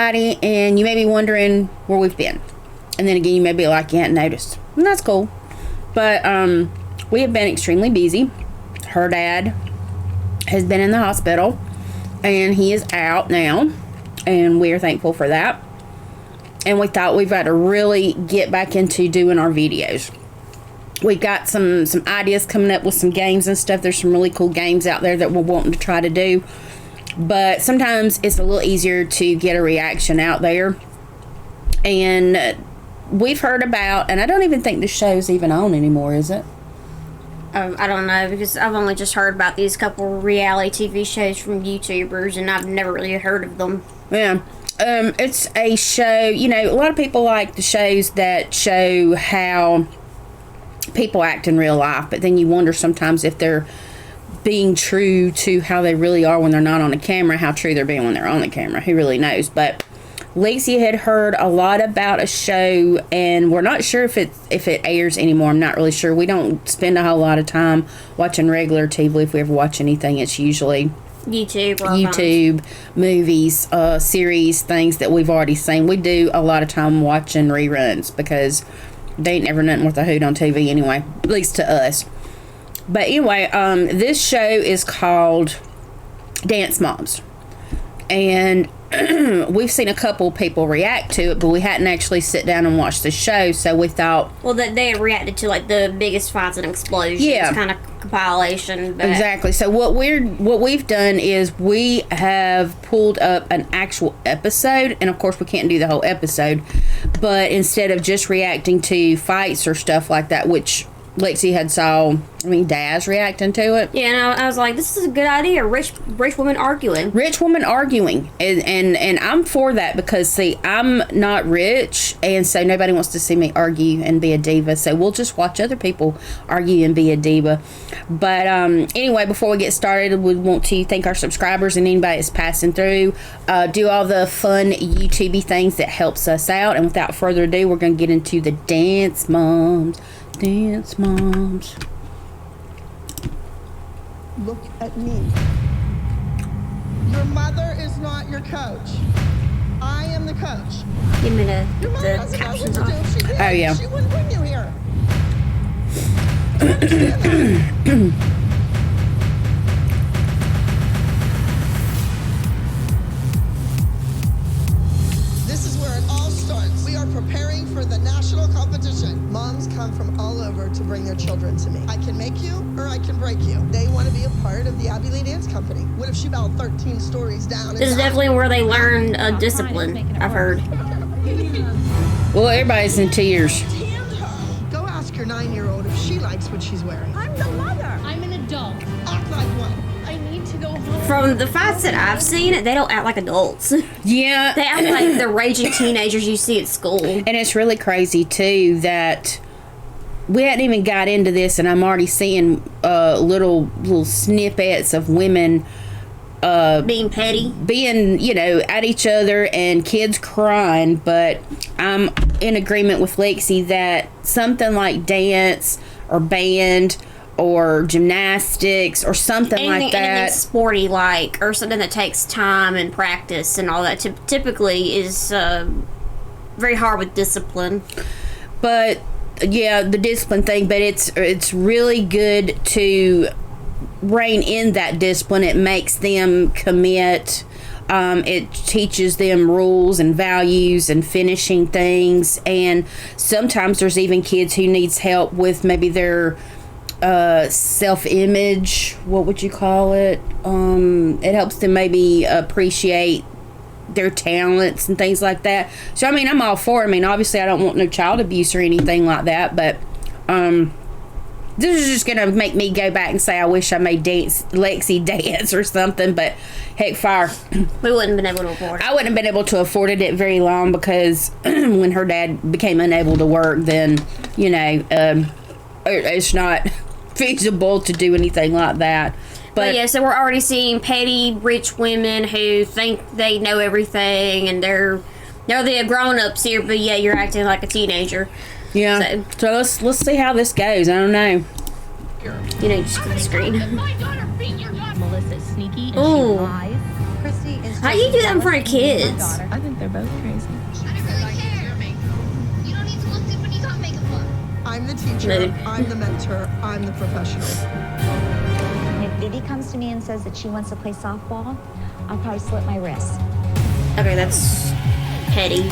everybody, and you may be wondering where we've been. And then again, you may be like, you hadn't noticed. And that's cool. But we have been extremely busy. Her dad has been in the hospital, and he is out now, and we are thankful for that. And we thought we've got to really get back into doing our videos. We've got some ideas coming up with some games and stuff. There's some really cool games out there that we're wanting to try to do. But sometimes it's a little easier to get a reaction out there. And we've heard about, and I don't even think the show's even on anymore, is it? I don't know, because I've only just heard about these couple reality TV shows from YouTubers, and I've never really heard of them. Yeah. It's a show, you know, a lot of people like the shows that show how people act in real life, but then you wonder sometimes if they're being true to how they really are when they're not on the camera, how true they're being when they're on the camera. Who really knows? But Lexi had heard a lot about a show, and we're not sure if it airs anymore. I'm not really sure. We don't spend a whole lot of time watching regular TV. If we ever watch anything, it's usually YouTube, movies, series, things that we've already seen. We do a lot of time watching reruns because they ain't never nothing worth a hoot on TV anyway, at least to us. But anyway, this show is called Dance Moms, and we've seen a couple people react to it, but we hadn't actually sit down and watched the show, so we thought... Well, they reacted to, like, the biggest fights and explosions, kind of compilation. But... Exactly. So what we've done is we have pulled up an actual episode, and of course we can't do the whole episode, but instead of just reacting to fights or stuff like that, which Lexi had Daz reacting to it. Yeah, and I was like, this is a good idea. Rich women arguing. Rich women arguing. And I'm for that because, see, I'm not rich, and so nobody wants to see me argue and be a diva. So we'll just watch other people argue and be a diva. But anyway, before we get started, we want to thank our subscribers and anybody that's passing through. Do all the fun YouTube-y things that helps us out. And without further ado, we're going to get into the Dance Moms. Dance Moms. Look at me. Your mother is not your coach. I am the coach. Give me Your mother doesn't know what to do. She did. Oh, yeah. She wouldn't bring you here. This is where it all starts. We are preparing for the national competition. Moms come from all over to bring their children to me. I can make you or I can break you. They want to be a part of the Abby Lee Dance Company. What if she fell 13 stories down? This is definitely where they learn discipline, I've heard. Well, everybody's in tears. Go ask your 9-year-old if she likes what she's wearing. I'm the mother. I'm an adult. Act like one. I need to go home. From the fights that I've seen, they don't act like adults. Yeah. They act like the raging teenagers you see at school. And it's really crazy, too, that we hadn't even got into this, and I'm already seeing little snippets of women being petty, being, at each other, and kids crying. But I'm in agreement with Lexi that something like dance or band or gymnastics or something like that, anything sporty like, or something that takes time and practice and all that, typically is very hard with discipline. But yeah, the discipline thing, but it's really good to rein in that discipline. It makes them commit. It teaches them rules and values and finishing things. And sometimes there's even kids who needs help with maybe their self-image. What would you call it? It helps them maybe appreciate their talents and things like that. So I'm all for it. Obviously I don't want no child abuse or anything like that, but this is just gonna make me go back and say I wish I made Lexi dance or something. But heck, fire. We wouldn't have been able to afford it. I wouldn't have been able to afford it very long because when her dad became unable to work, then it's not feasible to do anything like that. But yeah, so we're already seeing petty, rich women who think they know everything, and they're the grown-ups here, but yeah, you're acting like a teenager. Yeah. So let's see how this goes. I don't know. Just the screen. My daughter beat your daughter. Melissa's sneaky and Ooh. she lies. Christy is How do you do that in front of kids? I think they're both crazy. I don't really care. You don't need to look good when you don't make a book. I'm the teacher, Maybe. I'm the mentor, I'm the professional. If Vivi comes to me and says that she wants to play softball, I'll probably slit my wrist. Okay, that's petty.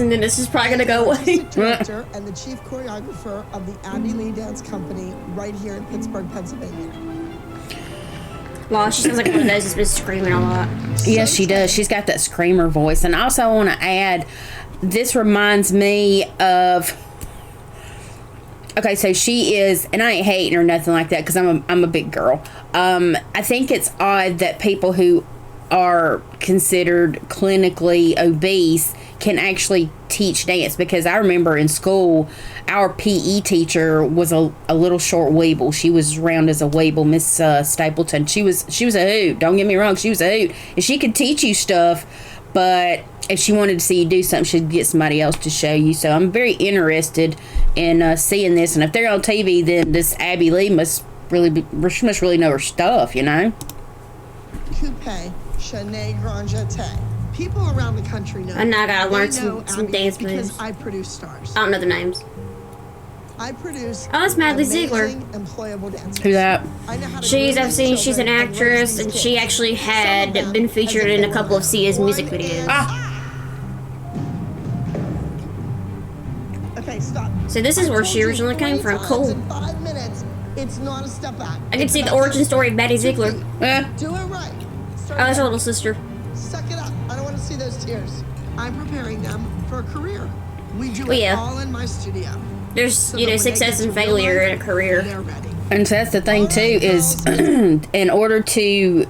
And then this is probably gonna go away. Artistic director and the chief choreographer of the Abby Lee Dance Company right here in Pittsburgh, Pennsylvania. Well, she sounds like one of those that's been screaming a lot. Yes, she does. She's got that screamer voice. And also I want to add, this reminds me of... Okay, so she is, and I ain't hating or nothing like that because I'm a big girl. I think it's odd that people who are considered clinically obese can actually teach dance, because I remember in school our PE teacher was a little short weeble. She was round as a weeble, Miss Stapleton. She was a hoot. Don't get me wrong, she was a hoot, and she could teach you stuff. But if she wanted to see you do something, she'd get somebody else to show you. So I'm very interested in seeing this. And if they're on TV, then this Abby Lee must really know her stuff, you know. Coupe, Shanae Grand Jeté. People around the country know. And now I gotta learn They know some Abby dance because moves. I produce stars. I don't know their names. I produce. Oh, it's Madly Ziegler. amazing, employable dancers. Who's that? I know how to I've seen she's an children and raise actress, these and kids. she actually Some had of them been as featured if in they a couple of were Sia's music born videos. Okay, stop. So this is where I she told you originally came 3 from. times Cool. In 5 minutes, it's not a step back. I can It's see the about origin story of Maddie Ziegler. Do it right. Start Oh, that's her again. little sister. Suck it up. I don't want to see those tears. I'm preparing them for a career. We do Well, it yeah. all in my studio. There's, So you that know, when they success get and to real failure life, in a career. They're ready. And so that's the thing too, is in order to,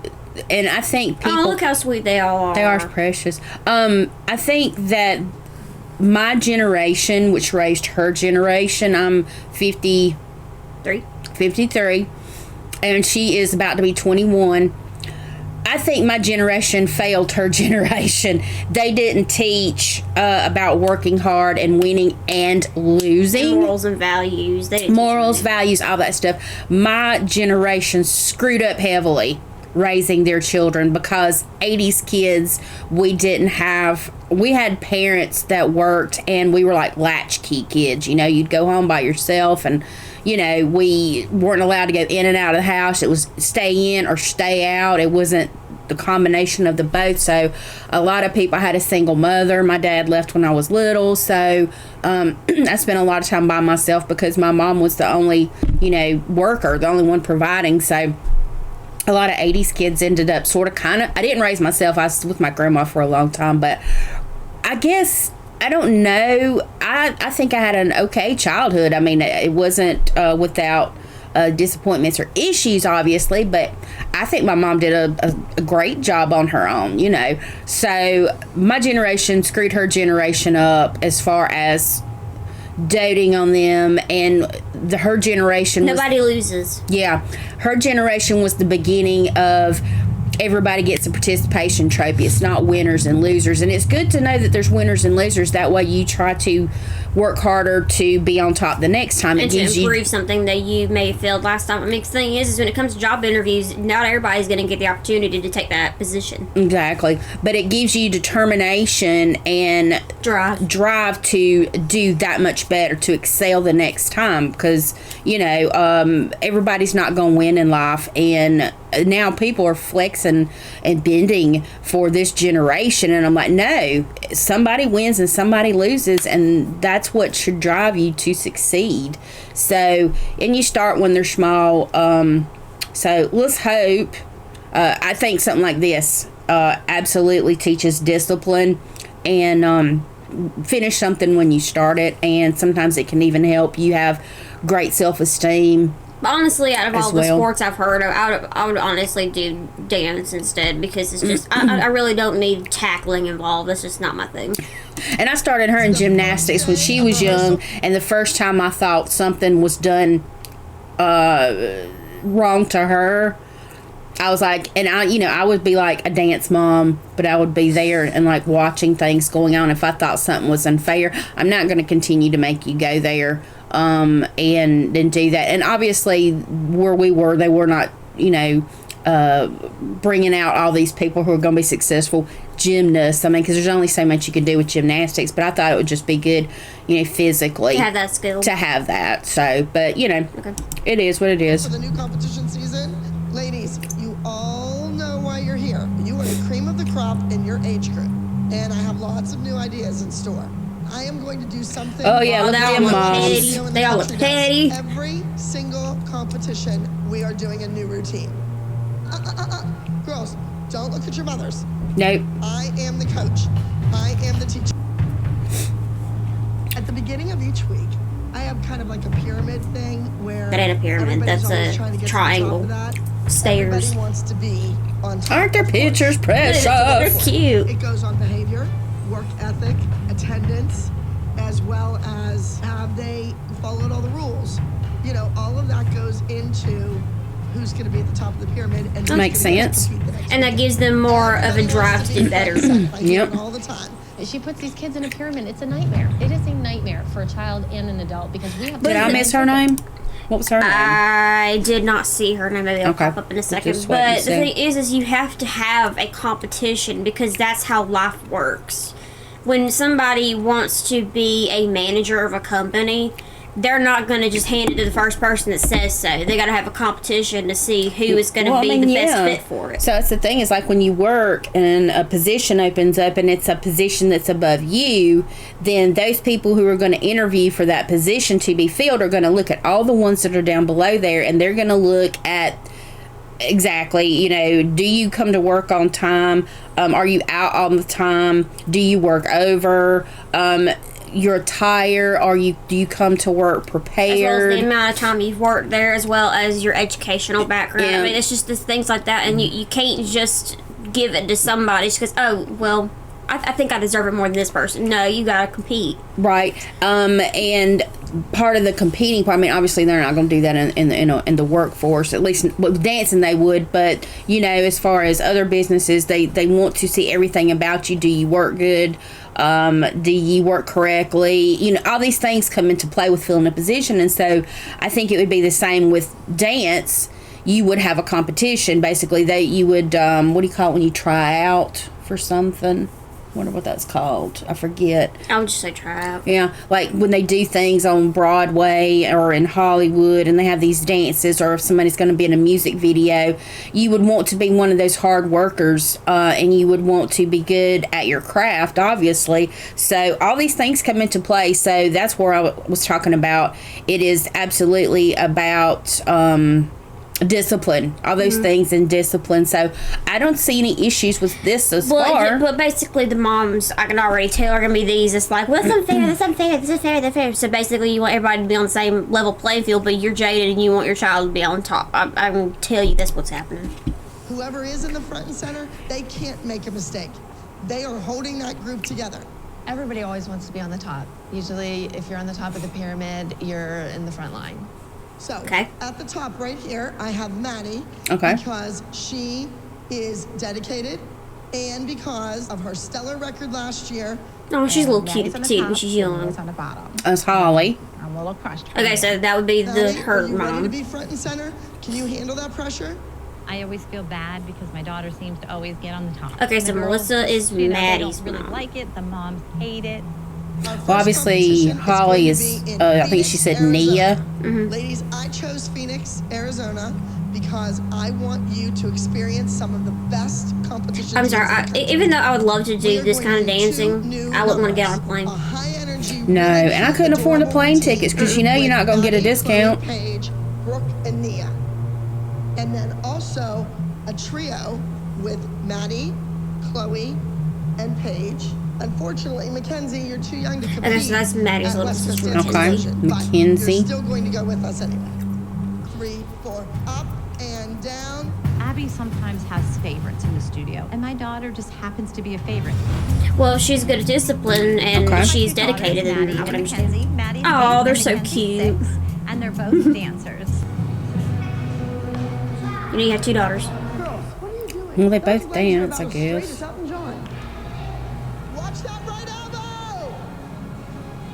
and I think people, Oh, look how sweet they all are. they are precious. I think that my generation, which raised her generation, I'm 53, and she is about to be 21. I think my generation failed her generation. They didn't teach about working hard and winning and losing. Morals and values. They didn't teach Morals, me. values, all that stuff. My generation screwed up heavily raising their children, because 80s kids, we had parents that worked, and we were like latchkey kids. You know, you'd go home by yourself, and you know, we weren't allowed to go in and out of the house. It was stay in or stay out. It wasn't the combination of the both. So a lot of people had a single mother. My dad left when I was little, so I spent a lot of time by myself because my mom was the only, you know, worker, the only one providing. So a lot of 80s kids ended up sort of kind of, I didn't raise myself. I was with my grandma for a long time, but I guess, I don't know. I think I had an okay childhood. I mean, it wasn't without disappointments or issues, obviously, but I think my mom did a great job on her own, you know. So my generation screwed her generation up as far as doting on them, and her generation Nobody loses. yeah, her generation was the beginning of everybody gets a participation trophy. It's not winners and losers, and it's good to know that there's winners and losers. That way you try to work harder to be on top the next time. And to improve something that you may have failed last time. I mean, the thing is when it comes to job interviews, not everybody's going to get the opportunity to take that position. Exactly, but it gives you determination and drive to do that much better, to excel the next time, because you know, everybody's not going to win in life, and now people are flexing and bending for this generation, and I'm like, no, somebody wins and somebody loses, and that's what should drive you to succeed. So, and you start when they're small. So let's hope. I think something like this absolutely teaches discipline, and finish something when you start it, and sometimes it can even help you have great self-esteem. But honestly, out of all the well. sports I've heard of, I would honestly do dance instead, because it's just, I really don't need tackling involved. That's just not my thing. And I started her in gymnastics when she was young, and the first time I thought something was done wrong to her, I was like, and I would be like a dance mom, but I would be there and like watching things going on. If I thought something was unfair, I'm not going to continue to make you go there, and then do that. And obviously, where we were, they were not, bringing out all these people who are going to be successful gymnasts. I mean, because there's only so much you can do with gymnastics, but I thought it would just be good, physically To have that skill. to have that. So, but Okay. it is what it is. For the new competition season, ladies, you all know why you're here. You are the cream of the crop in your age group, and I have lots of new ideas in store. I am going to do something. Oh, yeah, look they at all them look moms. petty. They all look petty. Every single competition, we are doing a new routine. Girls, don't look at your mothers. Nope. I am the coach. I am the teacher. At the beginning of each week, I have kind of like a pyramid thing where That ain't a pyramid, everybody's that's always a trying to get to the triangle. top of that. Stairs. Everybody wants to be on top. Aren't their of course. pictures They're precious? cute. It goes on behavior, work ethic, attendance, as well as have they followed all the rules. All of that goes into who's going to be at the top of the pyramid and who's Makes gonna sense. compete the next And that week. gives them more of a Everybody drive wants to do be better. front and center. I hear Yep. it all the time. She puts these kids in a pyramid. It's a nightmare. It is a nightmare for a child and an adult because we have. Did I miss her name? What was her name? I did not see her name. Maybe I'll Okay. pop up in a second. Just wait and But the see. thing is you have to have a competition because that's how life works. When somebody wants to be a manager of a company, they're not going to just hand it to the first person that says so. They got to have a competition to see who is going to be the best fit for it. So that's the thing, is like when you work and a position opens up and it's a position that's above you, then those people who are going to interview for that position to be filled are going to look at all the ones that are down below there, and they're going to look at exactly, do you come to work on time? Are you out all the time? Do you work over? Your attire, do you come to work As well prepared? as the amount of time you've worked there, as well as your educational background. Yeah. I mean, it's just things like that, and you can't just give it to somebody just because, oh, well, I think I deserve it more than this person. No, you gotta compete. Right. And part of the competing part, I mean, obviously they're not going to do that in the workforce. At least with dancing they would, but as far as other businesses, they want to see everything about you. Do you work good? Do you work correctly? All these things come into play with filling a position, and so I think it would be the same with dance. You would have a competition. Basically, you would what do you call it when you try out for something? Wonder what that's called. I forget. I would just say try out. Yeah, like when they do things on Broadway or in Hollywood and they have these dances, or if somebody's going to be in a music video, you would want to be one of those hard workers, and you would want to be good at your craft, obviously. So all these things come into play. So that's where I was talking about. It is absolutely about discipline, all those things in discipline. So I don't see any issues with this thus far. But basically the moms, I can already tell, are going to be these. It's like, well, that's unfair, that's unfair, this is fair, that's fair. So basically you want everybody to be on the same level playing field, but you're jaded and you want your child to be on top. I can tell you that's what's happening. Whoever is in the front and center, they can't make a mistake. They are holding that group together. Everybody always wants to be on the top. Usually, if you're on the top of the pyramid, you're in the front line. So Okay. at the top right here, I have Maddie. Okay. Because she is dedicated and because of her stellar record last year. Oh, she's a little cute Maddie's on the petite top, when she's young. Maddie's on the bottom. As Holly. I'm a little crushed. Okay, so that would be Maddie, her are you ready to mom. be front and center? Can you handle that pressure? I always feel bad because my daughter seems to always get on the top. Okay, And so the girls, Melissa is they Maddie's don't really mom. like it. The moms hate it. Our first Well, obviously, competition Holly going to is, be in I think she Phoenix, said Arizona. Nia. Ladies, I chose Phoenix, Arizona because I want you to experience some of the best competitions. I'm sorry, in the country. even though I would love to We do are this going kind of to do two dancing, new I wouldn't want to get on a numbers. plane. A high energy, No, really and I cute, couldn't afford the adorable plane routine tickets because you're with not going to get a Maddie, discount. Chloe, Paige, Brooke, and Nia. And then also a trio with Maddie, Chloe, and Paige. Unfortunately, Mackenzie, you're too young to compete. Okay, so that's Maddie's at little West sister, Coast Dance Okay, Competition, but Mackenzie. You're still going to go with us anyway. 3, 4, up and down. Abby sometimes has favorites in the studio, and my daughter just happens to be a favorite. Well, she's good at discipline and Okay. she's My two daughters, dedicated, and Maddie I would and understand. Mackenzie. Maddie's Aw, 8 they're and so Mackenzie's cute. 6, and they're both dancers. You know, you have two daughters. Well, they Those both legs are dance, I about as straight guess. as Elton John. Watch that right elbow!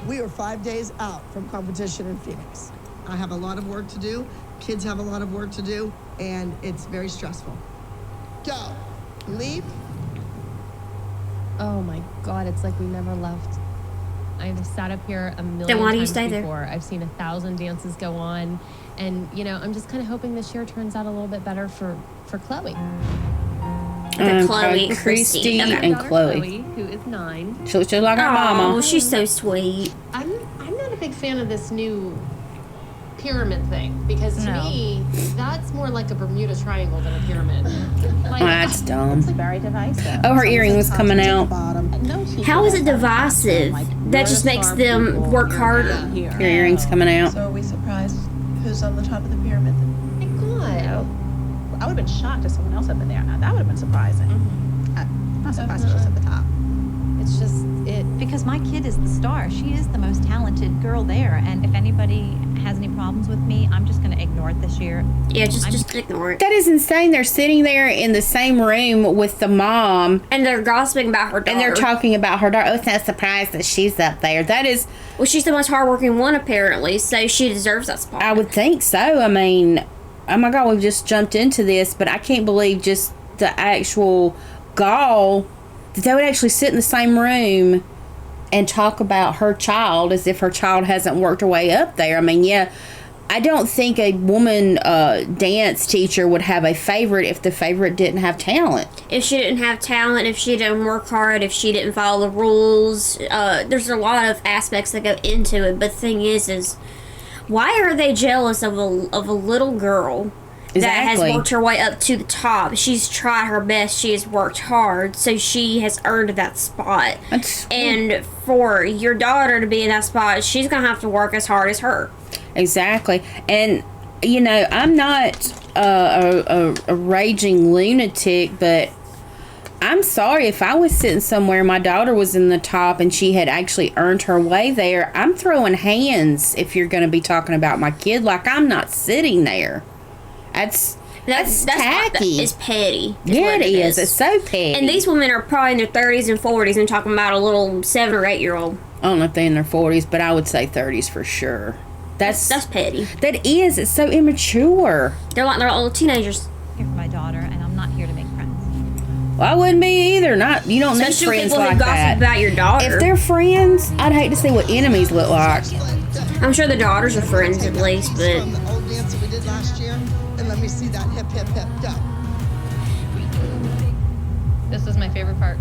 We are 5 days out from competition in Phoenix. I have a lot of work to do. Kids have a lot of work to do, and it's very stressful. Go. Leap. Oh my God, it's like we never left. I've sat up here a million Then why do you times stay there? before. I've seen 1,000 dances go on. And, you know, I'm just kind of hoping this year turns out a little bit better for Chloe. Chloe and Christy. Okay. and Daughter Chloe. who is 9. She looks just like her Oh, mama. she's so sweet. I'm not a big fan of this new pyramid thing because to me that's more like a Bermuda Triangle than a pyramid. Like, That's dumb. Very divisive. Oh, her earring was coming out. How is it divisive? That just makes them work harder. Her earring's coming out. So are we surprised who's on the top of the pyramid? my God. I would have been shocked if someone else had been there. Now, that would have been surprising. I'm not surprised she's at the top. It's just because my kid is the star. She is the most talented girl there. And if anybody has any problems with me, I'm just going to ignore it this year. Yeah, just ignore it. That is insane. They're sitting there in the same room with the mom, And they're gossiping about her daughter. and they're talking about her daughter. Oh, it's not a surprise that she's up there. That is, Well, she's the most hardworking one, apparently, so she deserves that spot. I would think so. I mean, oh my God, we've just jumped into this, but I can't believe just the actual gall that they would actually sit in the same room and talk about her child as if her child hasn't worked her way up there. I mean, yeah, I don't think a woman dance teacher would have a favorite if the favorite didn't have talent. If she didn't have talent, if she didn't work hard, if she didn't follow the rules, there's a lot of aspects that go into it. But the thing is why are they jealous of a little girl that Exactly. has worked her way up to the top? She's tried her best. She has worked hard, so she has earned that spot. And for your daughter to be in that spot, she's gonna have to work as hard as her. Exactly. And, you know, I'm not a raging lunatic, but I'm sorry if I was sitting somewhere, my daughter was in the top and she had actually earned her way there. I'm throwing hands if you're going to be talking about my kid. Like, I'm not sitting there. That's tacky. It's petty. Yeah, it is. It's so petty. And these women are probably in their 30s and 40s and talking about a little 7 or 8 year old. I don't know if they're in their 40s, but I would say 30s for sure. That's petty. That is. It's so immature. They're like little teenagers. Here for my daughter, and I'm not here to make friends. Well, I wouldn't be either. Not you don't need Especially friends people who like gossip that. about your daughter. If they're friends, I'd hate to see what enemies look like. I'm sure the daughters are friends at least, but From the old dance that we did last year, and let me see that hip, hip, hip. Go. This is my favorite part.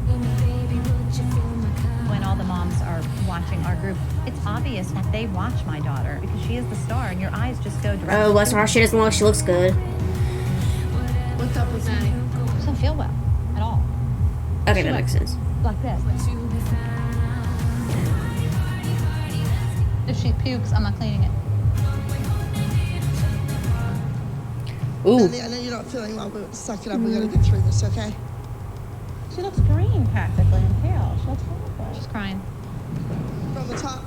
When all the moms are watching our group, it's obvious when they watch my daughter because she is the star, and your eyes just go directly. oh, bless her, she doesn't look. She looks good. What's up with Maddie? She doesn't feel well at all. Okay, that makes sense. Like this. If she pukes, I'm not cleaning it. Ooh. Melanie, I know you're not feeling well, but suck it up. We gotta get through this, okay? She looks green practically and pale. She looks horrible. She's crying. From the top.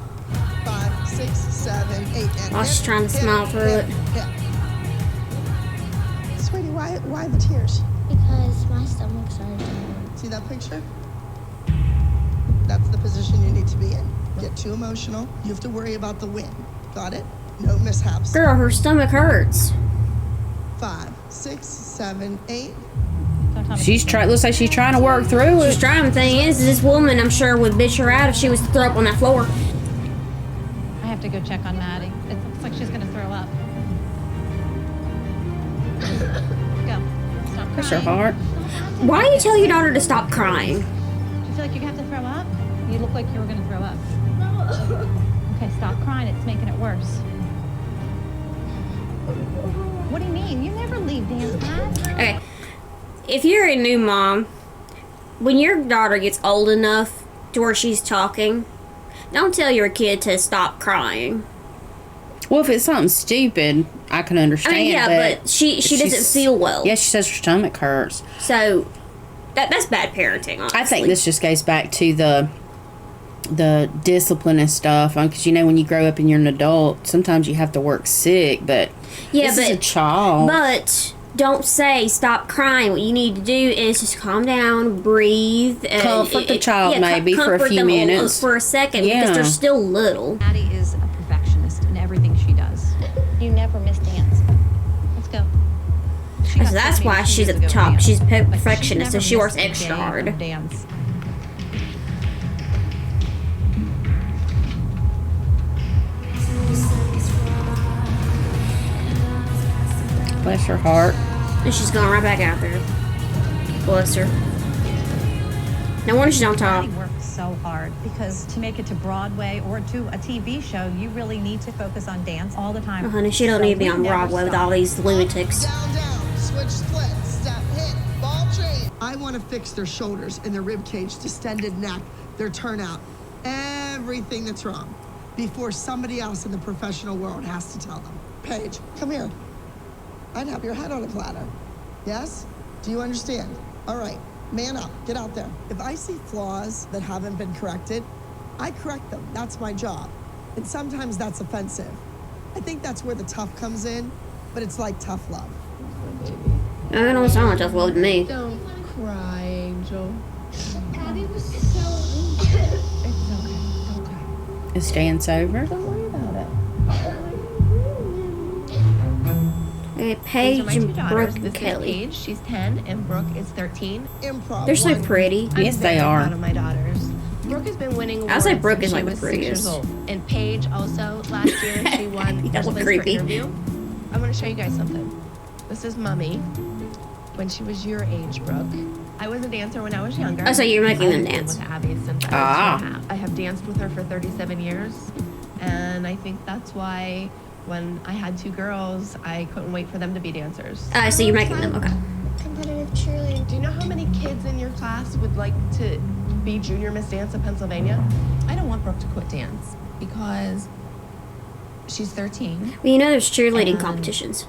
5, 6, 7, 8, and While she's hip, trying to hip, smile through hip, it. hip. Sweetie, why the tears? Because my stomach's hurting. See that picture? That's the position you need to be in. Get too emotional. You have to worry about the win. Got it? No mishaps. Girl, her stomach hurts. 5, 6, 7, 8. She's trying. Looks like she's trying to work through She's it. trying. The thing is, this woman, I'm sure, would bitch her out if she was to throw up on that floor. I have to go check on Maddie. It looks like she's gonna throw up. Go. Stop Bless her crying. heart. Why do you tell your daughter to stop crying? Do you feel like you have to throw up? You look like you were gonna throw up. Okay, stop crying. It's making it worse. What do you mean? You never leave dance class. Okay, if you're a new mom, when your daughter gets old enough to where she's talking, don't tell your kid to stop crying. Well, if it's something stupid, I can I understand. mean, yeah, but she doesn't she's- feel well. Yeah, she says her stomach hurts. So that's bad parenting, honestly. I think this just goes back to the discipline and stuff. Because you know, when you grow up and you're an adult, sometimes you have to work sick. But Yeah, this but is a child. But don't say stop crying. What you need to do is just calm down, breathe, and Comfort the child maybe for a comfort few them minutes. for a second Yeah. because they're still little. Addie is a perfectionist in everything she does. You never miss dance. Let's go. So that's why she's at the top. She's a perfectionist, so she works extra hard. Dance. Bless her heart. And she's going right back out there. Bless her. No wonder she's on top. Addie works so hard because to make it to Broadway or to a TV show, you really need to focus on dance all the time. Oh, honey, she don't need to be on Broadway with all these lunatics. Down, down, switch, split, step, hit, ball change. I want to fix their shoulders and their rib cage, distended neck, their turnout, everything that's wrong before somebody else in the professional world has to tell them. Paige, come here. I'd have your head on a platter. Yes? Do you understand? All right, man up, get out there. If I see flaws that haven't been corrected, I correct them. That's my job. And sometimes that's offensive. I think that's where the tough comes in, but it's like tough love. I don't sound like tough love to me. Don't cry, Angel. Abby was so It's okay. Don't cry. Is dance over? Don't worry about it. Okay, Paige These are my two and daughters. Brooke This and is Kelly. Paige, she's 10, and Brooke is 13. Improv. They're so one. pretty. I'm Yes, they very are. proud of my daughters. Brooke has been winning awards I'll say Brooke is since like she the was 6 years prettiest. old. And Paige also, last year, she won That first looked place creepy. for interview. I'm going to show you guys something. This is Mummy when she was your age, Brooke. I was a dancer when I was younger. Oh, so you're making them I've been dance. with Abby since I was Ah. 2.5. I have danced with her for 37 years, and I think that's why when I had 2 girls, I couldn't wait for them to be dancers. So you're making them, okay. competitive cheerleading. Do you know how many kids in your class would like to be Junior Miss Dance of Pennsylvania? I don't want Brooke to quit dance because she's 13. Well, you know there's cheerleading And- competitions.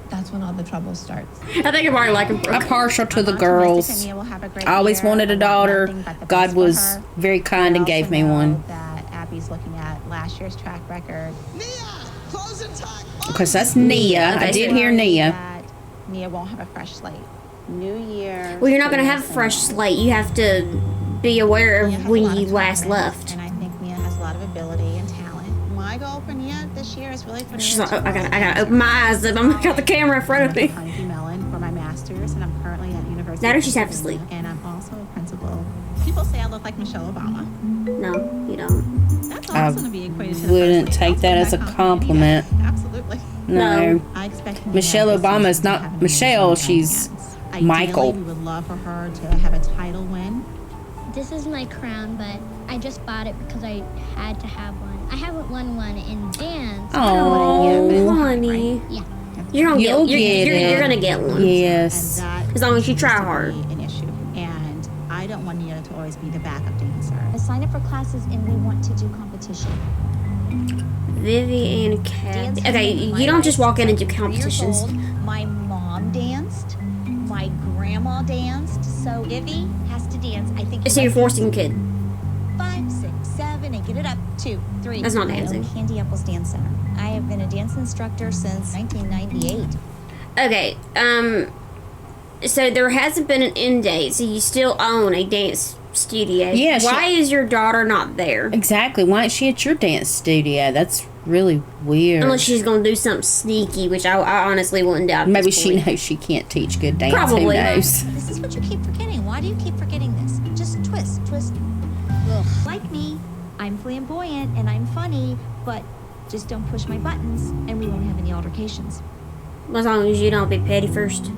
That's when all the trouble starts. I think I'm already liking I'm Brooke. partial to the girls. I always wanted a daughter. God was very kind and gave me one. That Abby's looking at last year's track record. Nia, closing time. Because that's Nia. I did hear Nia. That Nia won't have a fresh slate. New year. Well, you're not going to have a fresh slate. You have to be aware Nia of has a when lot you of last talent, left. And I think Nia has a lot of ability and talent. My goal for Nia this year is really for Nia She's like, to I gotta open my eyes up. I'm got the camera in front of me. Carnegie Mellon for my master's, and I'm currently at University. That or of she's half asleep. Pennsylvania, And I'm also a principal. People say I look like Michelle Obama. No, you don't. That's I also going to be equated to the wouldn't first lady. take that as a compliment. Absolutely. No. I expect Nia Michelle this Obama season is to not have an Michelle, amazing she's dance. Michael. Ideally, we would love for her to have a title win. This is my crown, but I just bought it because I had to have one. I haven't won one in dance. Oh, honey. Yeah. You're gonna You'll get, get you're, it. you're gonna get one. Yes. And that As long as you try is hard. really an issue. And I don't want Nia to always be the backup dancer. I sign up for classes and we want to do competition. Vivi and Kathy. Dance has Okay, been my you don't just life walk in and do since 3 years competitions. old. My mom danced. My grandma danced. So Vivi has to dance. I think. So you're forcing a kid. 5, 6, 7, and get it up. 2, 3. That's not I own dancing. Candy Apples Dance Center. I have been a dance instructor since 1998. Okay, so there hasn't been an end date, so you still own a dance studio. Yeah, Why is your daughter not there? Exactly. Why isn't she at your dance studio? That's really weird. Unless she's gonna do something sneaky, which I honestly wouldn't doubt. at Maybe this she point. knows she can't teach good dance. Probably. Who knows? This is what you keep forgetting. Why do you keep forgetting this? Just twist, twist. Ugh. Like me, I'm flamboyant and I'm funny, but just don't push my buttons and we won't have any altercations. As long as you don't be petty first.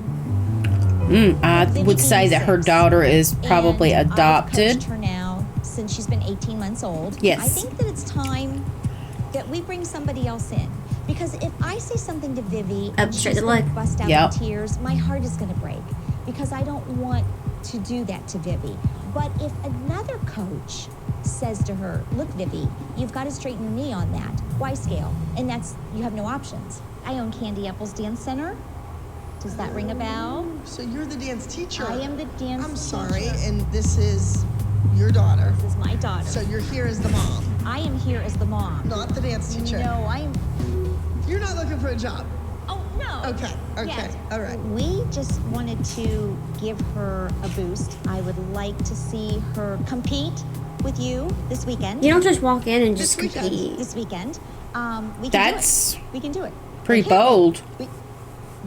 I would say that her daughter is probably And adopted. I've coached her now since she's been 18 months old. Yes. I think that it's time that we bring somebody else in. Because if I say something to Vivi Up and straight she's to going to leg. bust out Yep. in tears, my heart is going to break. Because I don't want to do that to Vivi. But if another coach says to her, look, Vivi, you've got to straighten your knee on that. Y scale. And that's, you have no options. I own Candy Apples Dance Center. Does that ring a bell? So you're the dance teacher. I am the dance I'm sorry, teacher. and this is your daughter. This is my daughter. So you're here as the mom, I am here as the mom. not the dance teacher. No, I am. You're not looking for a job. Oh, No. Okay, Yes. all right. We just wanted to give her a boost. I would like to see her compete with you this weekend. You don't just walk in and just This weekend. compete. This weekend. We can That's do it. We can do it. pretty Okay. bold. We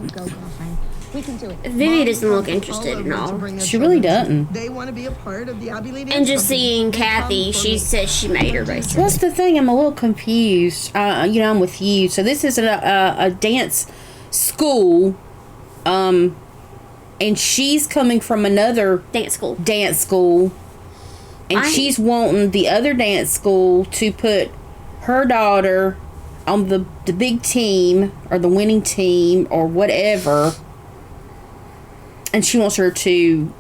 go, girlfriend. We can do it. Vivi doesn't look All interested over at to all. bring their She really children. doesn't. They want to be a part of the Abbey Lee And Dance just Company. seeing They come Kathy, for she me. said she made her basically. That's the thing. I'm a little confused. I'm with you. So this is a dance school, and she's coming from another Dance school. and she's wanting the other dance school to put her daughter on the big team or the winning team or whatever, and she wants her to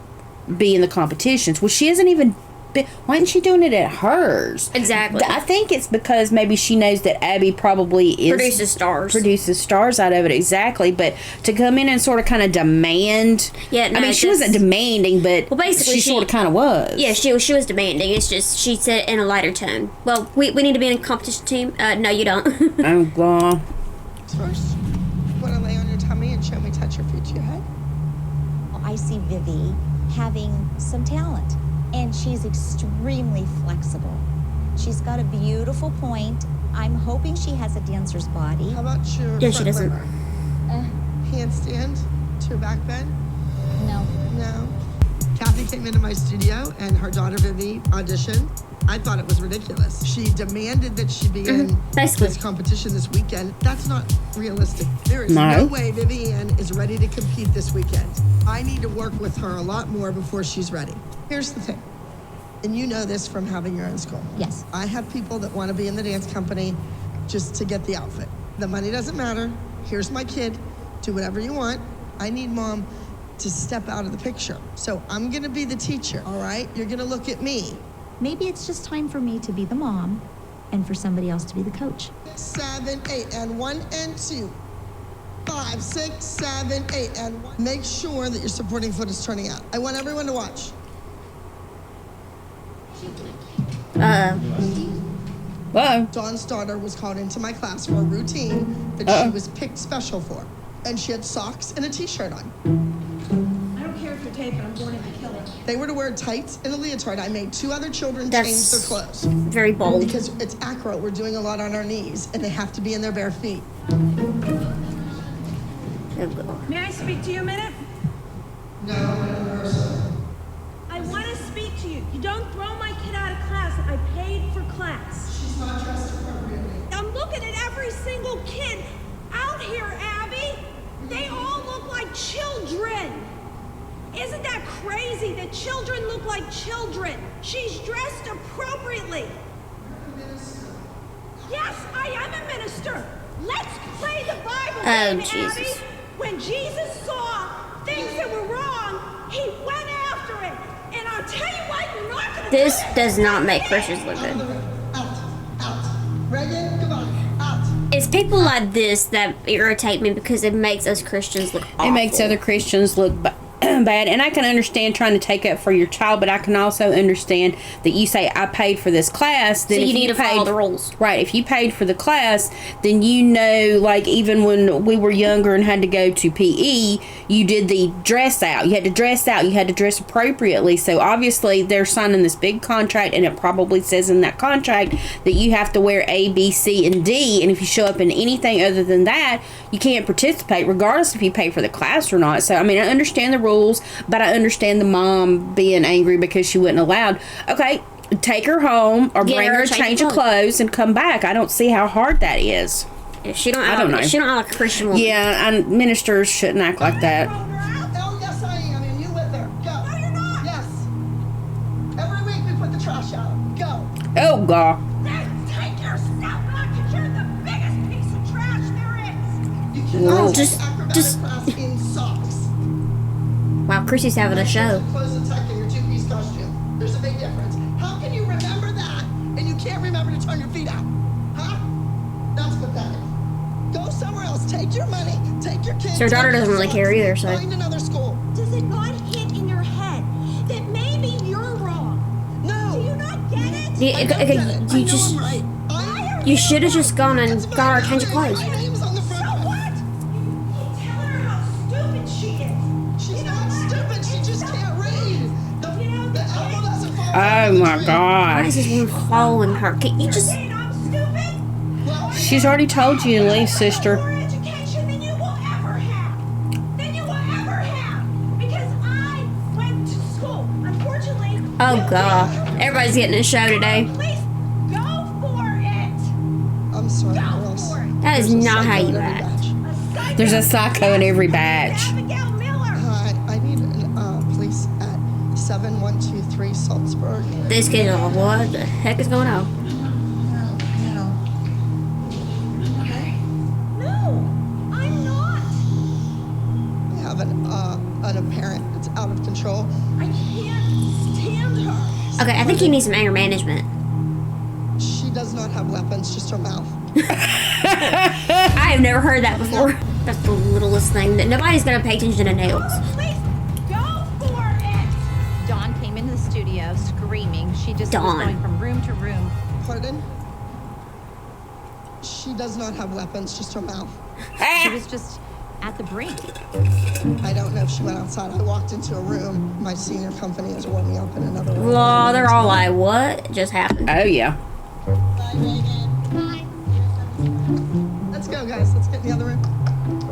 be in the competitions. Well, she hasn't even been. Why isn't she doing it at hers? Exactly. I think it's because maybe she knows that Abby probably Produces stars out of it. Exactly. But to come in and sort of kind of demand. Yeah, no, I mean, she wasn't demanding, but Well, basically, she sort of kind of was. Yeah, she was demanding. It's just she said it in a lighter tone. Well, we need to be in a competition team. No, you don't. Oh God. First, want to lay on your tummy and show me, touch your feet to your head? I see Vivi having some talent, and she's extremely flexible. She's got a beautiful point. I'm hoping she has a dancer's body. How about your Yeah, she front doesn't. lever? Handstand to your back bend? No. No. Kathy came into my studio and her daughter Vivi auditioned. I thought it was ridiculous. She demanded that she be in Basically. this competition this weekend. That's not realistic. There is no way Vivian is ready to compete this weekend. I need to work with her a lot more before she's ready. Here's the thing, and you know this from having your own school. Yes. I have people that want to be in the dance company just to get the outfit. The money doesn't matter. Here's my kid. Do whatever you want. I need mom to step out of the picture. So I'm going to be the teacher, all right? You're going to look at me. Maybe it's just time for me to be the mom and for somebody else to be the coach. 7, 8, and 1 and 2. 5, 6, 7, 8, and 1. Make sure that your supporting foot is turning out. I want everyone to watch. Whoa. Dawn's daughter was called into my class for a routine that she was picked special for. And she had socks and a t-shirt on. I don't care if you're taping, I'm going in to kill her. They were to wear tights and a leotard. I made 2 other children That's change their clothes. very bold. Because it's acro, we're doing a lot on our knees, and they have to be in their bare feet. May I speak to you a minute? No, I want to speak to you. You don't throw my kid out of class. I paid for class. she's not dressed appropriately. I'm looking at every single kid out here, Abby. They all look like children. Isn't that crazy that children look like children? She's dressed appropriately. Yes, I am a minister. Let's play the Bible game, Jesus. Abby. When Jesus saw things that were wrong, he went after it. And I'll tell you what, you're not going to This does not make Christians look good. Out. Reagan, come on. Out. It's people like this that irritate me because it makes us Christians look awful. It makes other Christians look bad, and I can understand trying to take up for your child, but I can also understand that you say I paid for this class. Then So if you need to paid, follow the rules, right? If you paid for the class, then you know, like even when we were younger and had to go to PE, you did the dress out. You had to dress out. You had to dress appropriately. So obviously they're signing this big contract, and it probably says in that contract that you have to wear A, B, C, and D. And if you show up in anything other than that, you can't participate, regardless if you pay for the class or not. So I mean, I understand the rules, but I understand the mom being angry because she wasn't allowed. Okay, take her home or bring her a change of clothes and come back. I don't see how hard that is. If she don't, I don't know. She don't act like a Christian woman. Yeah, ministers shouldn't act like that. Oh, yes, I am. And you with her. Go. No, you're not. Yes. Every week we put the trash out. Go. Oh, God. Then take your stuff back because you're the biggest piece of trash there is. You cannot take Just- acrobatic class in socks. Wow, Chrissy's having a show. Close and tuck in your 2-piece costume. There's a big difference. How can you remember that and you can't remember to turn your feet out? Huh? That's pathetic. Go somewhere else. Take your money. Take your kids. So her daughter take doesn't your really socks, care either, so. Find another school. Does it not hit in your head that maybe you're wrong? No. Do you not get it? You, I don't get it. I know just, I'm right. you should have just gone and got her a change of clothes. My name's on the front. So what? Oh my Why is gosh. this one following her? Can you just... She's already told you to leave, sister. More education than you will ever have. Than you will ever have. Because I went to school. Unfortunately. Oh, God. Everybody's getting a show today. Please go for it. I'm sorry, Go girls. for it. That is There's a not how psycho you in every act. batch. There's a psycho in every batch. Abigail Miller. Hi, I need police at 7123 Salzburg. This kid, what the heck is going on? No, I'm not. I have an apparent that's out of control. I can't stand her. Okay, I think he needs some anger management. She does not have weapons, just her mouth. I have never heard that before. That's the littlest thing. That nobody's gonna pay attention to nails. Please go for it. Dawn came into the studio screaming. She just was Dawn. going from room to room. Pardon? She does not have weapons, just her mouth. She was just at the brink. I don't know if she went outside. I walked into a room. My senior company is warming up in another room. Well, they're all like, what just happened? Oh, yeah. Bye, Megan. Bye. Let's go, guys. Let's get in the other room.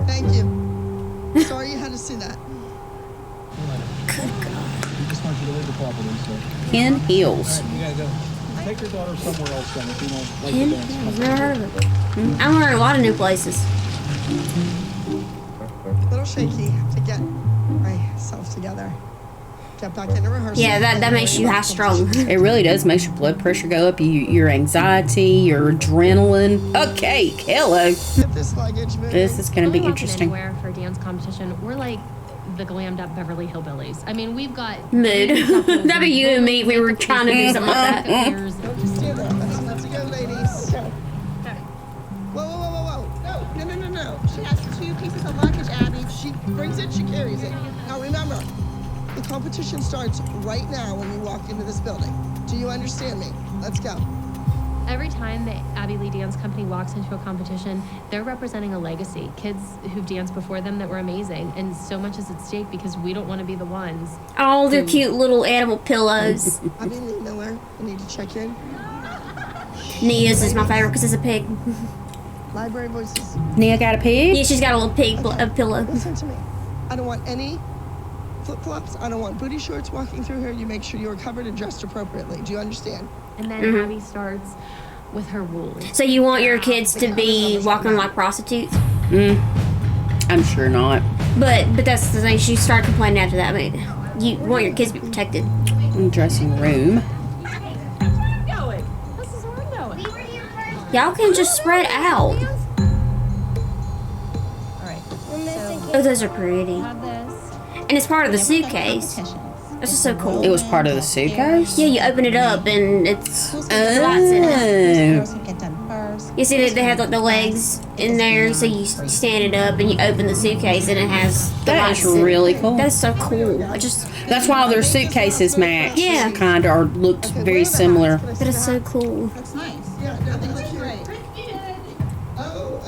Thank you. Sorry you had to see that. We just want you to leave the property, so. Pin heels. All right, you gotta go. Take your daughter somewhere else then if you don't like Pin the dance. Hills, never heard of it. I'm learning a lot of new places. A little shaky to get myself together. Get back into rehearsal. Yeah, that makes you high strung. It really does. Makes your blood pressure go up, your anxiety, your adrenaline. Okay, hello. Get this luggage moving. This is going to be We're walking interesting. Anywhere for a dance competition, we're like the glammed up Beverly Hillbillies. I mean, we've got Mood. That'd be you and me if we were trying to do something like that. Don't just stand there. Let's go, ladies. Okay. Whoa. No. She has 2 pieces of luggage, Abby. She brings it, she carries it. Now remember, the competition starts right now when you walk into this building. Do you understand me? Let's go. Every time the Abbey Lee Dance Company walks into a competition, they're representing a legacy. Kids who've danced before them that were amazing, and so much is at stake because we don't want to be the ones. Oh, they're cute little animal pillows. Abby Lee Miller, I need to check in. Nia's is my favorite because it's a pig. Library voices. Nia got a pig? Yeah, she's got a little pig pillow. Listen to me. I don't want any flip-flops. I don't want booty shorts walking through here. You make sure you are covered and dressed appropriately. Do you understand? And then Abby starts with her rules. So you want your kids to be walking like prostitutes? I'm sure not. But that's the thing. She started complaining after that. I mean, you want your kids to be protected. Dressing room. This is where I'm going. Y'all can just spread out. All right. Oh, those are pretty. Have this. And it's part of the suitcase. That's just so cool. It was part of the suitcase? Yeah, you open it up and it's lights in it. You see that they have like the legs in there, so you stand it up and you open the suitcase and it has the That lights is in it. really cool. That's so cool. That's why their suitcases match. Yeah. Kind of, or looked very similar. That is so cool. That's nice. Yeah, no, that's great. Oh,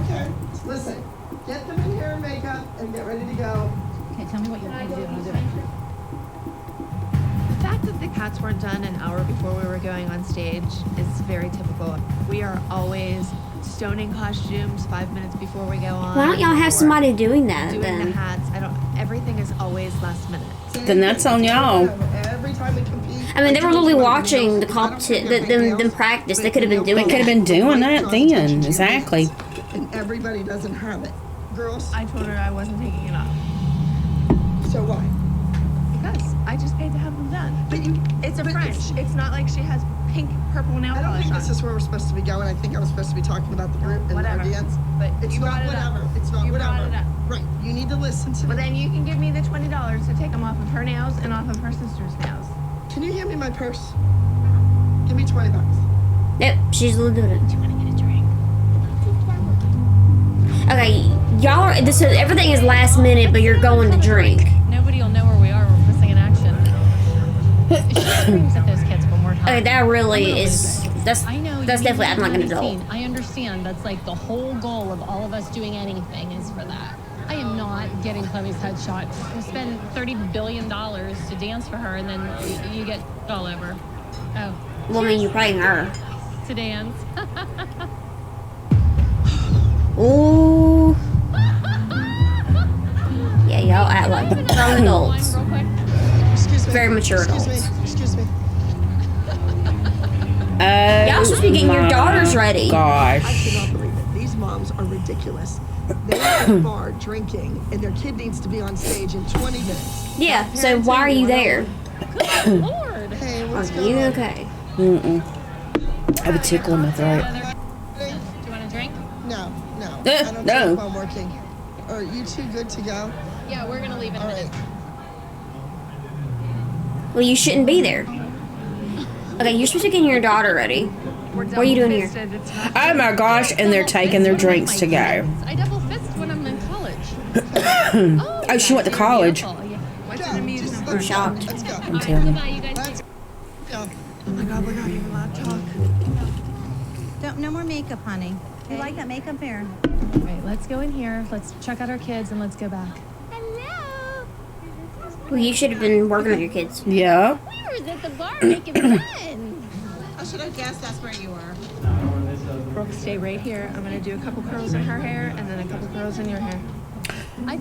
okay. Listen, get them in hair and makeup and get ready to go. Okay, tell me what you're going to do. The fact that the cats weren't done an hour before we were going on stage is very typical. We are always stoning costumes 5 minutes before we go on. Why don't y'all have or somebody doing that doing the then? hats? Everything is always last minute. Then that's on y'all. Every time we compete. I mean, they were literally watching the them practice. They could have been doing They could have been doing that then. Exactly. And everybody doesn't have it. Girls, I told her I wasn't taking it off. so why? Because I just paid to have them done. But It's a but French. It's not like she has pink, purple nail I don't polish think on. this is where we're supposed to be going. I think I was supposed to be talking about the group and Whatever. our dance. But It's you not brought it up. whatever. It's not You whatever. brought it up. Right. You need to listen to Well, me. then you can give me the $20 to take them off of her nails and off of her sister's nails. Can you hand me my purse? Give me $20. Yep, she's doing it. Do you want to get a drink? Okay, y'all are. So everything is last minute, but you're going to drink. Nobody will know where we are. We're missing in action. She screams at those kids one more time. Okay, that really is. That's I know. that's you definitely acting like an need to be adult. seen. I understand. That's like the whole goal of all of us doing anything is for that. I am not getting Chloe's headshot. You spend $30 billion to dance for her, and then you get all over. Oh. Well, I mean, you're paying her. To dance. Ooh. Yeah, y'all act like grown adults. Excuse me. Very mature Excuse adults. me. Excuse me. Y'all supposed to be getting your daughters ready. I Gosh. cannot believe it. These moms are ridiculous. They're at the bar drinking, and their kid needs to be on stage in 20 minutes. Yeah, so why are you there? Good Lord. Hey, Are what's you going on? okay? I have a tickle in my throat. Do you want a drink? No. I don't No. drink while I'm working. Are you two good to go? Yeah, we're gonna leave in a All minute. right. Well, you shouldn't be there. Okay, you're supposed to be getting your daughter ready. What are you doing here? Oh my gosh, and they're taking their drinks to go. I double fist when I'm in college. Oh, she went to college. I'm shocked. Let's go. I'm telling you. Bye, you guys. Let's go. Oh my God, we're not even allowed to talk. No more makeup, honey. You like that makeup there? All right, let's go in here. Let's check out our kids and let's go back. Hello. Well, you should have been working with your kids. Yeah. We were at the bar making friends. I should have guessed that's where you were. Brooke, stay right here. I'm gonna do a couple curls in her hair and then a couple curls in your hair.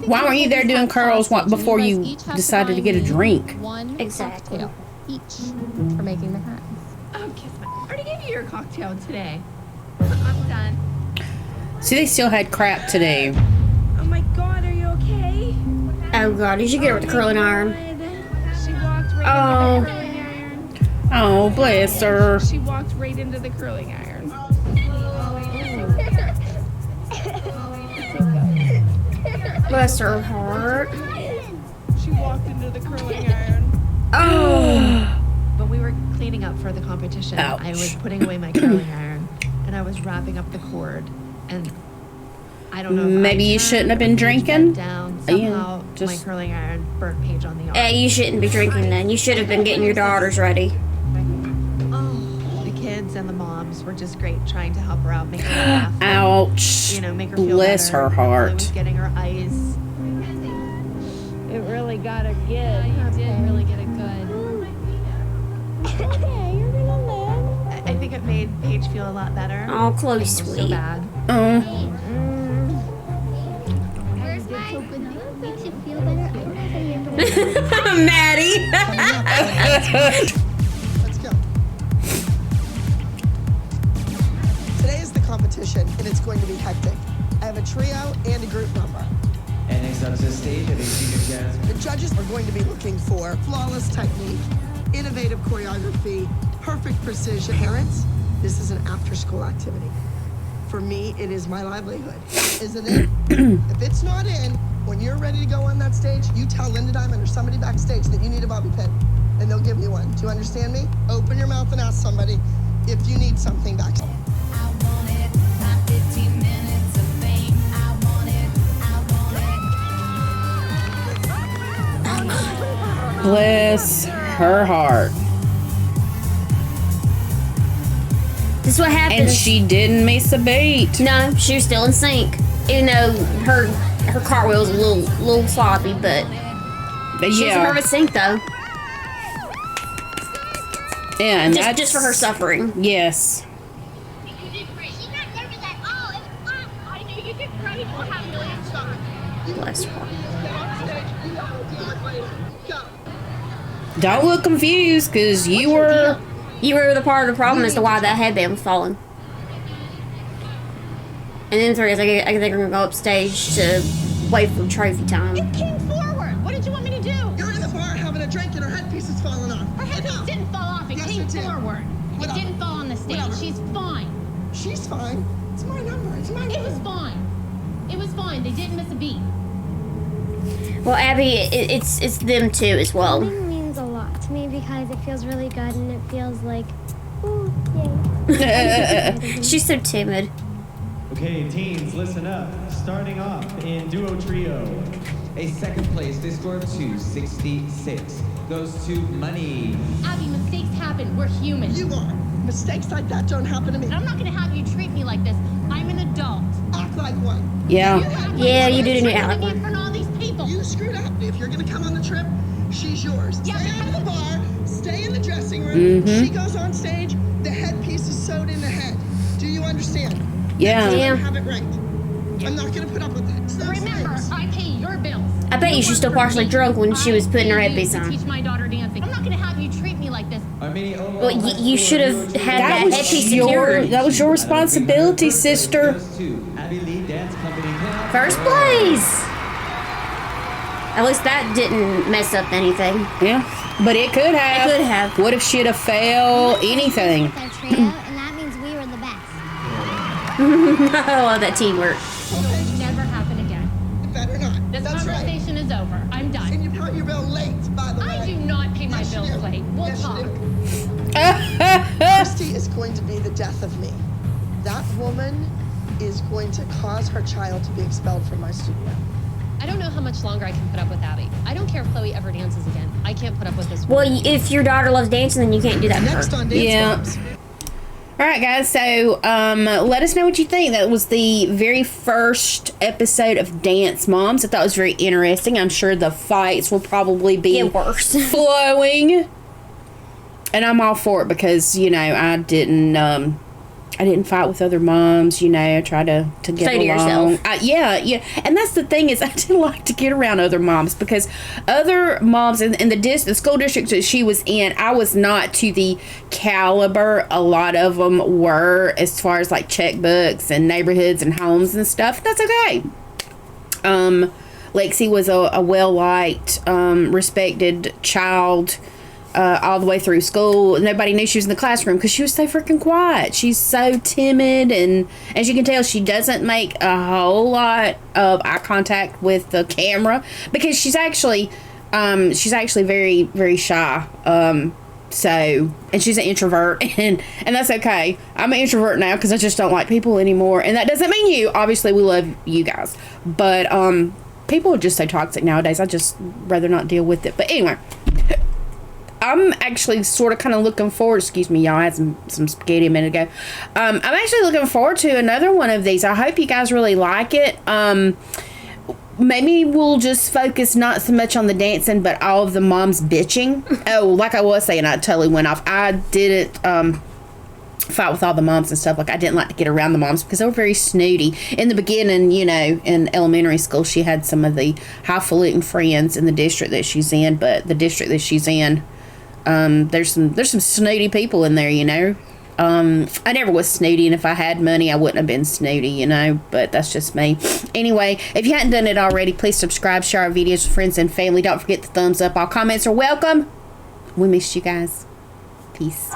Why weren't you there doing curls before you decided to get a drink? One Exactly. cocktail each for making the hats. Oh, kiss my. I already gave you your cocktail today. I'm done. See, they still had crap to do. Oh my God, are you okay? Oh God, did you get her with the curling iron? She walked right Oh. into the curling iron. Oh, bless her. She walked right into the curling iron. Bless her heart. She walked into the curling iron. Oh. When we were cleaning up for the competition, Ouch. I was putting away my curling iron and I was wrapping up the cord, and I don't know. If Maybe I you turned shouldn't have or been Paige drinking? bent down. Yeah, Somehow just- my curling iron burnt Paige on the arm. You shouldn't be drinking then. You should have been getting your daughters ready. The kids and the moms were just great, trying to help her out, make her laugh. Ouch. You know, make her feel Bless better. her Chloe heart. was getting her ice. It really got her good. Yeah, you did really get it good. Okay, you're gonna live. I think it made Paige feel a lot better. Oh, Chloe's So sweet. bad. Oh. Where's my makes you feel better? I don't have any Maddie. Let's go. Today is the competition, and it's going to be hectic. I have a trio and a group number. And next up to the stage, I think Junior Jazz. The judges are going to be looking for flawless technique, innovative choreography, perfect precision. Parents, this is an after-school activity. For me, it is my livelihood. Isn't it? If it's not in, when you're ready to go on that stage, you tell Linda Diamond or somebody backstage that you need a bobby pin, and they'll give you one. Do you understand me? Open your mouth and ask somebody if you need something backstage. Bless her heart. This is what happens. And she didn't miss a beat. No, she was still in sync. Even though her cartwheel was a little sloppy, but she was in perfect sync though. Yeah, and Just for her suffering. Yes. Bless her. Don't look confused, because you were the part of the problem as to why that headband was falling. And then three, I think we're gonna go upstage to wait for trophy time. It came forward. What did you want me to do? You're in the bar having a drink and her headpiece is falling off. Her headpiece didn't fall off. It Yes, came it did. forward. Whatever. It didn't fall on the stage. Whatever. She's fine. She's fine. It's my number. It's my number. It was fine. It was fine. They didn't miss a beat. Well, Abby, it's them too as well. Filming means a lot to me because it feels really good and it feels like, ooh, yay. She's so timid. Okay, teens, listen up. Starting off in duo trio. A second place, they scored 266. Goes to Money. Abby, mistakes happen. We're human. You are. Mistakes like that don't happen to me. And I'm not gonna have you treat me like this. I'm an adult. act like one. Yeah. Yeah, you do need to act like in one. front of all these people. You screwed up. If you're gonna come on the trip, she's yours. Yeah, Stay out of the bar. Stay in the dressing room. Mm-hmm. She goes on stage. The headpiece is sewed in the head. Do you understand? Yeah. Next time, Yeah. have it right. I'm not gonna put up with it. So Remember, I pay your bills. I bet you she's still partially drunk when she was putting her headpiece to on. teach my daughter dancing. I'm not gonna have you treat me like this. Well, you should have had that That was headpiece your secured. that was your responsibility, sister. First place. At least that didn't mess up anything. Yeah. But it could have. It could have. What if she'd have failed anything? With our trio, and that means we were the best. I love that teamwork. Never happen again. better not. This That's right. conversation is over. I'm done. And you put your bill late, by the way. I do not pay my Yes, you bills do. late. We'll Yes, you talk. do. Christy is going to be the death of me. That woman is going to cause her child to be expelled from my studio. I don't know how much longer I can put up with Abby. I don't care if Chloe ever dances again. I can't put up with this. Well, if your daughter loves dancing, then you can't do that. Next on Dance Yeah. Moms. All right, guys. So, let us know what you think. That was the very first episode of Dance Moms. I thought it was very interesting. I'm sure the fights will probably be Get worse. flowing, and I'm all for it because I didn't fight with other moms. I try to get Stay to along. yourself. Yeah. And that's the thing is I didn't like to get around other moms because other moms in the school district that she was in, I was not to the caliber a lot of them were as far as like checkbooks and neighborhoods and homes and stuff. That's okay. Lexi was a well-liked, respected child all the way through school. Nobody knew she was in the classroom because she was so freaking quiet. She's so timid, and as you can tell, she doesn't make a whole lot of eye contact with the camera because she's actually very, very shy. And she's an introvert, and that's okay. I'm an introvert now because I just don't like people anymore, and that doesn't mean you. Obviously, we love you guys, but people are just so toxic nowadays. I just rather not deal with it. But anyway. I'm actually sort of kind of looking forward. Excuse me, y'all. I had some spaghetti a minute ago. I'm actually looking forward to another one of these. I hope you guys really like it. Maybe we'll just focus not so much on the dancing, but all of the moms bitching. Oh, like I was saying, I totally went off. I didn't fight with all the moms and stuff. Like, I didn't like to get around the moms because they were very snooty. In the beginning, in elementary school, she had some of the highfalutin friends in the district that she's in, but the district that she's in, there's some snooty people in there, I never was snooty, and if I had money, I wouldn't have been snooty, but that's just me. Anyway, if you hadn't done it already, please subscribe, share our videos with friends and family. Don't forget the thumbs up. All comments are welcome. We missed you guys. Peace.